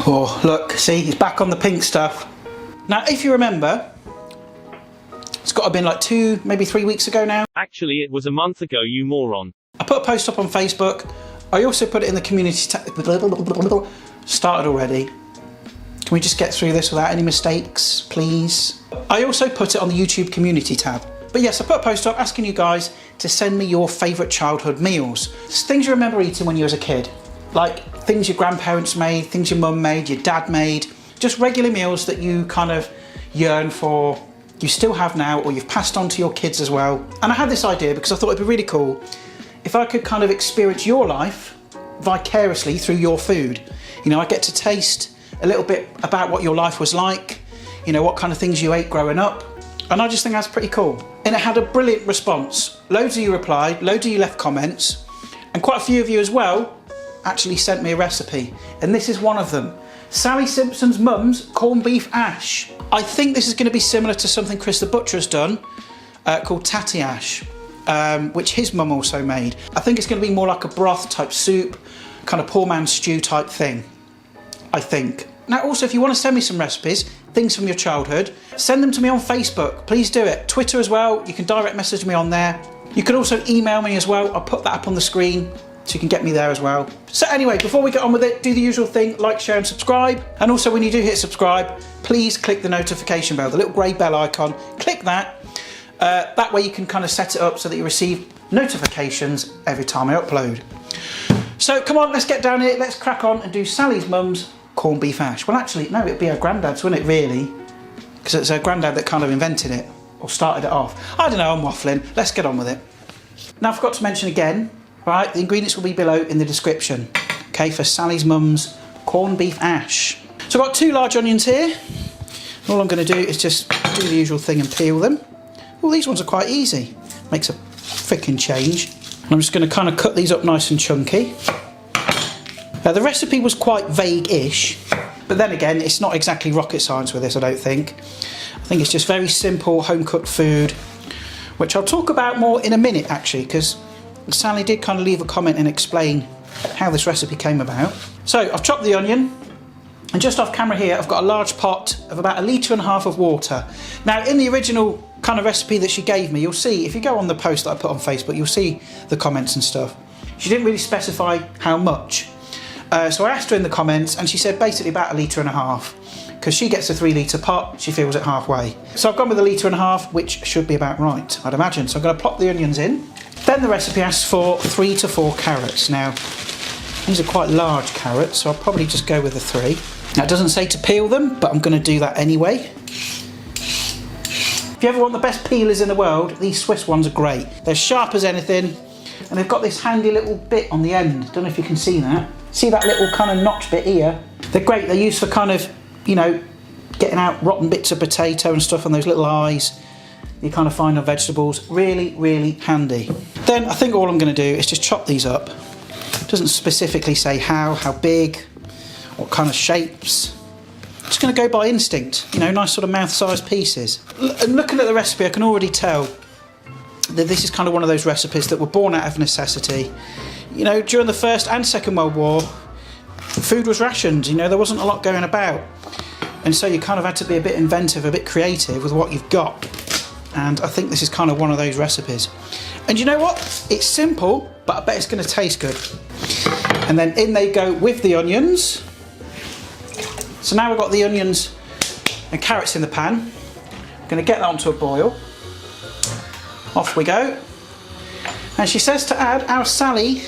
Oh, look, see, he's back on the pink stuff. Now, if you remember, it's got to have been like 2, maybe 3 weeks ago now. Actually, it was a month ago, you moron. I put a post up on Facebook. I also put it in the community tab. Started already. Can we just get through this without any mistakes, please? I also put it on the YouTube community tab. But yes, I put a post up asking you guys to send me your favourite childhood meals. Things you remember eating when you was a kid. Like things your grandparents made, things your mum made, your dad made. Just regular meals that you kind of yearn for, you still have now, or you've passed on to your kids as well. And I had this idea because I thought it'd be really cool if I could kind of experience your life vicariously through your food. You know, I get to taste a little bit about what your life was like, you know, what kind of things you ate growing up. And I just think that's pretty cool. And it had a brilliant response. Loads of you replied, loads of you left comments, and quite a few of you as well actually sent me a recipe. And this is one of them. Sally Simpson's mum's corned beef ash. I think this is going to be similar to something Chris the Butcher has done called tatty ash, which his mum also made. I think it's going to be more like a broth type soup, kind of poor man's stew type thing, I think. Now also, if you want to send me some recipes, things from your childhood, send them to me on Facebook. Please do it. Twitter as well, you can direct message me on there. You can also email me as well. I'll put that up on the screen so you can get me there as well. So anyway, before we get on with it, do the usual thing, like, share and subscribe. And also when you do hit subscribe, please click the notification bell, the little grey bell icon, click that. That way you can kind of set it up so that you receive notifications every time I upload. So come on, let's get down here, let's crack on and do Sally's mum's corned beef ash. Well actually, no, it'd be her granddad's, wouldn't it really? Because it's her granddad that kind of invented it, or started it off. I don't know, I'm waffling, let's get on with it. Now I forgot to mention again, right, the ingredients will be below in the description, okay, for Sally's mum's corned beef ash. So I've got 2 large onions here. All I'm going to do is just do the usual thing and peel them. Well, these ones are quite easy. Makes a freaking change. And I'm just going to kind of cut these up nice and chunky. Now the recipe was quite vague-ish, but then again, it's not exactly rocket science with this, I don't think. I think it's just very simple home-cooked food, which I'll talk about more in a minute actually, because Sally did kind of leave a comment and explain how this recipe came about. So I've chopped the onion, and just off camera here I've got a large pot of about 1.5 litres of water. Now in the original kind of recipe that she gave me, you'll see, if you go on the post that I put on Facebook, you'll see the comments and stuff. She didn't really specify how much. So I asked her in the comments and she said basically about 1.5 litres, because she gets a 3 litre pot, she fills it halfway. So I've gone with 1.5 litres, which should be about right, I'd imagine. So I'm going to plop the onions in. Then the recipe asks for 3 to 4 carrots. Now, these are quite large carrots, so I'll probably just go with the 3. Now it doesn't say to peel them, but I'm going to do that anyway. If you ever want the best peelers in the world, these Swiss ones are great. They're sharp as anything, and they've got this handy little bit on the end. Don't know if you can see that. See that little kind of notch bit here? They're great. They're used for kind of, you know, getting out rotten bits of potato and stuff on those little eyes you kind of find on vegetables. Really, really handy. Then I think all I'm going to do is just chop these up. It doesn't specifically say how big, what kind of shapes. I'm just going to go by instinct, you know, nice sort of mouth-sized pieces. And looking at the recipe, I can already tell that this is kind of one of those recipes that were born out of necessity. You know, during the First and Second World War, food was rationed, you know, there wasn't a lot going about. And so you kind of had to be a bit inventive, a bit creative with what you've got. And I think this is kind of one of those recipes. And you know what? It's simple, but I bet it's going to taste good. And then in they go with the onions. So now we've got the onions and carrots in the pan. I'm going to get that onto a boil. Off we go. And she says to add, our Sally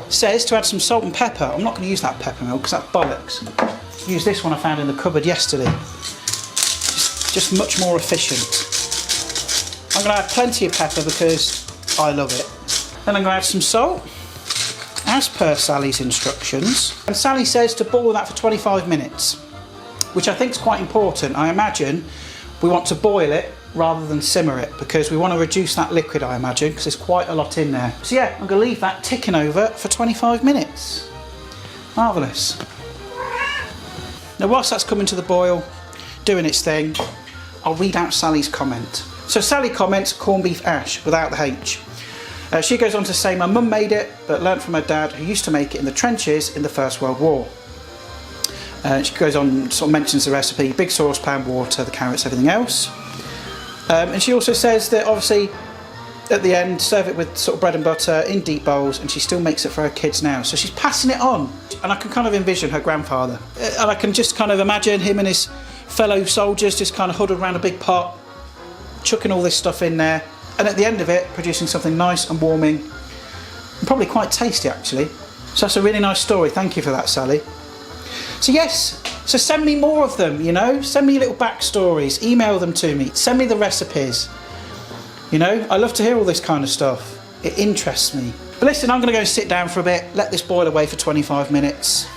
says to add some salt and pepper. I'm not going to use that pepper milk because that's bollocks. Use this one I found in the cupboard yesterday. Just much more efficient. I'm going to add plenty of pepper because I love it. Then I'm going to add some salt, as per Sally's instructions. And Sally says to boil that for 25 minutes, which I think is quite important. I imagine we want to boil it rather than simmer it because we want to reduce that liquid, I imagine, because there's quite a lot in there. So yeah, I'm going to leave that ticking over for 25 minutes. Marvellous. Now whilst that's coming to the boil, doing its thing, I'll read out Sally's comment. So Sally comments corned beef ash without the H. She goes on to say, my mum made it but learnt from her dad who used to make it in the trenches in the First World War. She goes on, sort of mentions the recipe, big saucepan, water, the carrots, everything else. And she also says that obviously at the end, serve it with sort of bread and butter in deep bowls, and she still makes it for her kids now. So she's passing it on. And I can kind of envision her grandfather. And I can just kind of imagine him and his fellow soldiers just kind of huddled around a big pot, chucking all this stuff in there, and at the end of it, producing something nice and warming, and probably quite tasty actually. So that's a really nice story. Thank you for that, Sally. So yes, so send me more of them, you know, send me little backstories, email them to me, send me the recipes. You know, I love to hear all this kind of stuff. It interests me. But listen, I'm going to go and sit down for a bit, let this boil away for 25 minutes.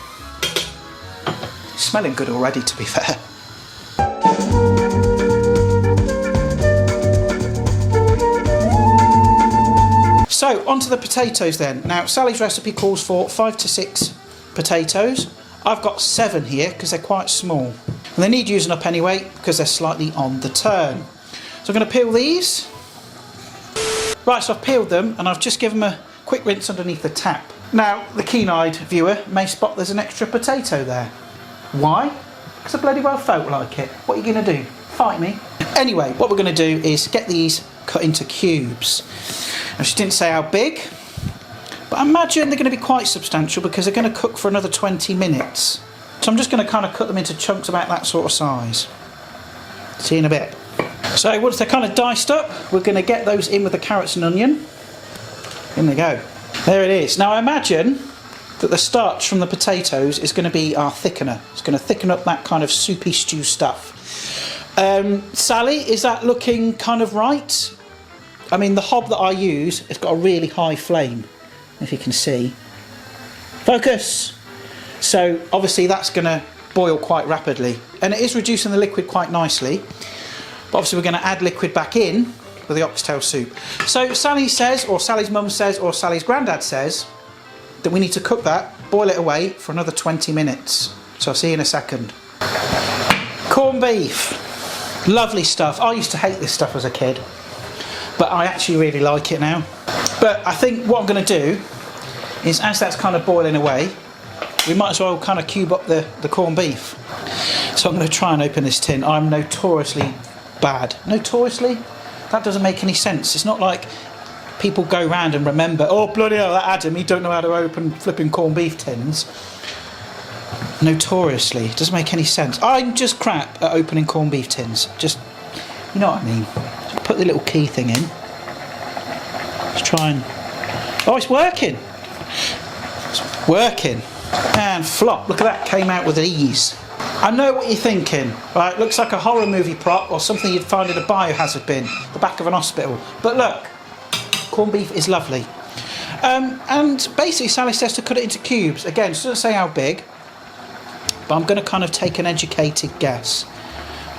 It's smelling good already, to be fair. So, onto the potatoes then. Now, Sally's recipe calls for 5 to 6 potatoes. I've got 7 here because they're quite small. And they need using up anyway because they're slightly on the turn. So I'm going to peel these. Right, so I've peeled them and I've just given them a quick rinse underneath the tap. Now, the keen-eyed viewer may spot there's an extra potato there. Why? Because I bloody well felt like it. What are you going to do? Fight me? Anyway, what we're going to do is get these cut into cubes. Now, she didn't say how big, but I imagine they're going to be quite substantial because they're going to cook for another 20 minutes. So I'm just going to kind of cut them into chunks about that sort of size. See you in a bit. So once they're kind of diced up, we're going to get those in with the carrots and onion. In they go. There it is. Now I imagine that the starch from the potatoes is going to be our thickener. It's going to thicken up that kind of soupy stew stuff. Sally, is that looking kind of right? I mean, the hob that I use has got a really high flame, if you can see. Focus! So obviously that's going to boil quite rapidly, and it is reducing the liquid quite nicely. But obviously we're going to add liquid back in with the oxtail soup. So Sally says, or Sally's mum says, or Sally's granddad says, that we need to cook that, boil it away for another 20 minutes. So I'll see you in a second. Corned beef. Lovely stuff. I used to hate this stuff as a kid, but I actually really like it now. But I think what I'm going to do is, as that's kind of boiling away, we might as well kind of cube up the corned beef. So I'm going to try and open this tin. I'm notoriously bad. Notoriously? That doesn't make any sense. It's not like people go round and remember, oh bloody hell, that Adam, he don't know how to open flipping corned beef tins. Notoriously. It doesn't make any sense. I'm just crap at opening corned beef tins. Just, you know what I mean. Just put the little key thing in. Let's try and... Oh, it's working! It's working. And flop, look at that, came out with ease. I know what you're thinking, right? Looks like a horror movie prop or something you'd find in a biohazard bin, the back of an hospital. But look, corned beef is lovely. And basically Sally says to cut it into cubes. Again, she doesn't say how big, but I'm going to kind of take an educated guess.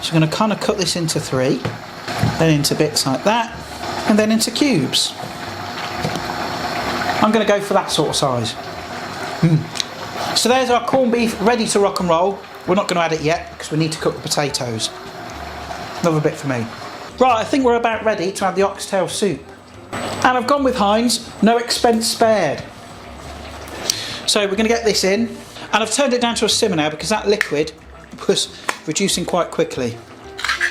So I'm going to kind of cut this into 3, then into bits like that, and then into cubes. I'm going to go for that sort of size. So there's our corned beef ready to rock and roll. We're not going to add it yet because we need to cook the potatoes. Another bit for me. Right, I think we're about ready to add the oxtail soup. And I've gone with Heinz, no expense spared. So we're going to get this in. And I've turned it down to a simmer now because that liquid was reducing quite quickly.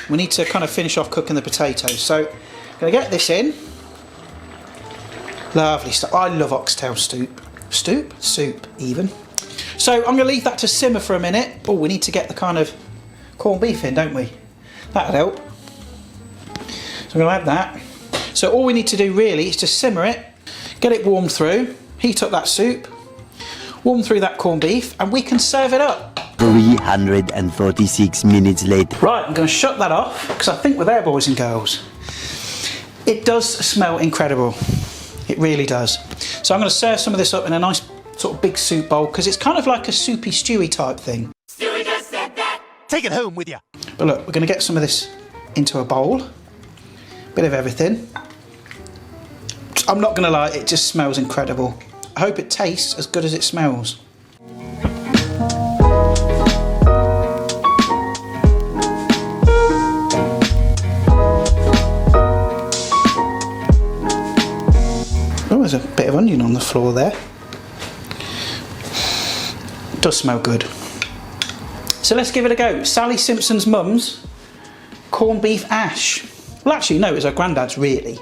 We need to kind of finish off cooking the potatoes. So I'm going to get this in. Lovely stuff. I love oxtail soup. Soup, even. So I'm going to leave that to simmer for a minute. Oh, we need to get the kind of corned beef in, don't we? That'll help. So I'm going to add that. So all we need to do really is just simmer it, get it warmed through, heat up that soup, warm through that corned beef, and we can serve it up. 346 minutes later. Right, I'm going to shut that off because I think we're there, boys and girls. It does smell incredible. It really does. So I'm going to serve some of this up in a nice sort of big soup bowl because it's kind of like a soupy stewy type thing. Stewie just said that. Take it home with you. But look, we're going to get some of this into a bowl. Bit of everything. I'm not going to lie, it just smells incredible. I hope it tastes as good as it smells. Oh, there's a bit of onion on the floor there. It does smell good. So let's give it a go. Sally Simpson's mum's corned beef ash. Well, actually, no, it was her granddad's, really.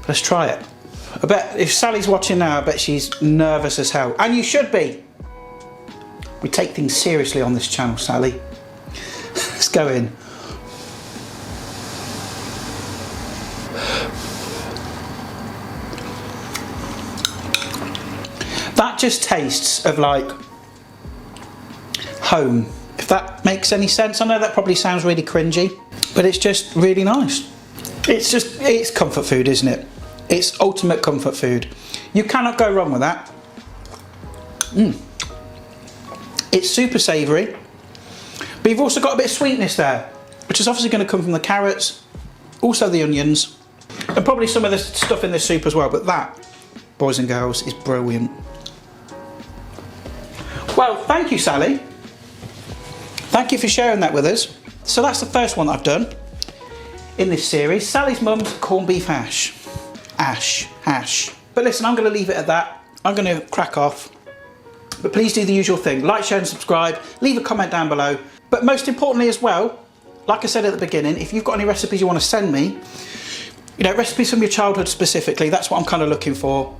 Let's try it. I bet if Sally's watching now, I bet she's nervous as hell. And you should be. We take things seriously on this channel, Sally. Let's go in. That just tastes of like home, if that makes any sense. I know that probably sounds really cringy, but it's just really nice. It's comfort food, isn't it? It's ultimate comfort food. You cannot go wrong with that. It's super savoury, but you've also got a bit of sweetness there, which is obviously going to come from the carrots, also the onions, and probably some of the stuff in this soup as well, but that, boys and girls, is brilliant. Well, thank you, Sally. Thank you for sharing that with us. So that's the first one that I've done in this series. Sally's mum's corned beef hash. Hash. But listen, I'm going to leave it at that. I'm going to crack off. But please do the usual thing. Like, share and subscribe. Leave a comment down below. But most importantly as well, like I said at the beginning, if you've got any recipes you want to send me, you know, recipes from your childhood specifically, that's what I'm kind of looking for.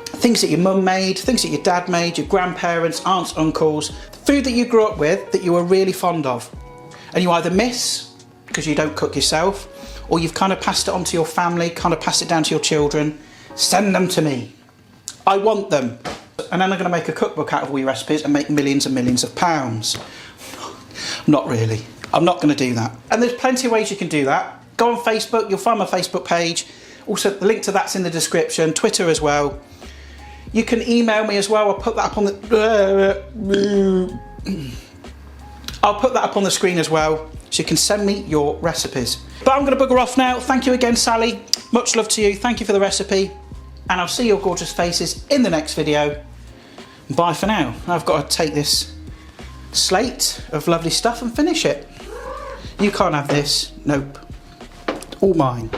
Things that your mum made, things that your dad made, your grandparents, aunts, uncles, food that you grew up with that you were really fond of. And you either miss because you don't cook yourself, or you've kind of passed it on to your family, kind of passed it down to your children. Send them to me. I want them. And then I'm going to make a cookbook out of all your recipes and make millions and millions of pounds. Not really. I'm not going to do that. And there's plenty of ways you can do that. Go on Facebook, you'll find my Facebook page. Also, the link to that's in the description. Twitter as well. You can email me as well. I'll put that up on the screen as well, so you can send me your recipes. But I'm going to bugger off now. Thank you again, Sally. Much love to you. Thank you for the recipe. And I'll see your gorgeous faces in the next video. Bye for now. I've got to take this slate of lovely stuff and finish it. You can't have this. Nope. All mine.